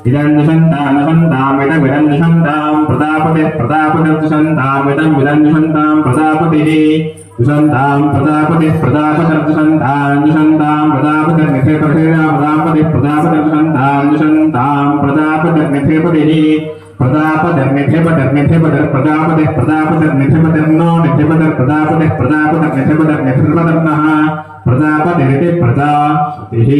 इदं दुषन्तामिदं दुषन्तां प्रजापतिः प्रजापतिर्दुषन्तामिदं दुषन्तां प्रजापतिः दुषन्तां प्रजापतिः प्रजापतिर्दुषन्तां दुषन्तां प्रजापतिर्निषेपतिः प्रजापतिर्दुषन्तां दुषन्तां प्रजापतिर्निषेपतिः प्रजापतिर्निधिपतिर्नो निधिपतिर्प्रजापतिर्निधिपतिर्नः प्रजापतिरिति प्रजापतिः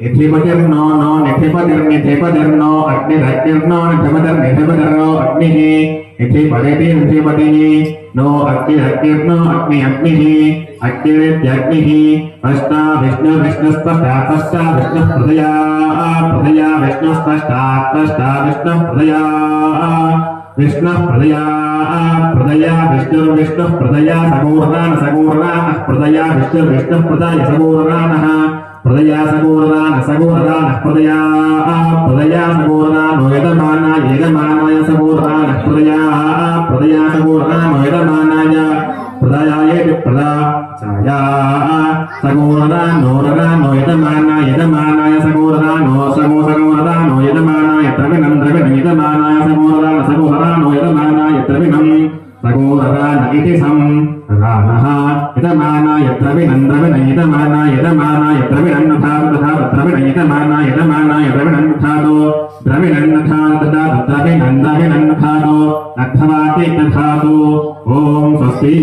निधिपतिर्नो नो निधिपतिर्निधिपतिर्नो अग्निरग्निर्नो निधिपतिर्निधिपतिर्नो अग्निः निधिपतिरिति निधिपतिः नो अग्निरग्निर्नो अग्निः अग्निरित्यग्निः स्पष्टा विष्णुस्पष्टा विष्णुः प्रजया विष्णुस्पष्टा विष्णुः प्रजया विष्णुः प्रजया विष्णुः प्रजया सगोर्दानः प्रजया विष्णुः प्रजया सगोर्दानः प्रजया सगोर्दानः प्रजया सगोर्दानो यजमानाय सगोर्दानः प्रजया सगोर्दानो यजमानाय प्रदायाय प्रदा छाया सगोर्दानो यजमानाय सगोर्दानो सगोर्दानो यजमानाय द्रविणं यजमानाय सगोर्दानो यजमानाय द्रविणं सगोर्दान इति संरानः यजमानाय द्रविणं यजमानाय द्रविणं नथातु द्रविणं यजमानाय द्रविणं नथातु द्रविणं नथातु द्रविणं नथातु नथवाति नथातु ओम स्वस्ति।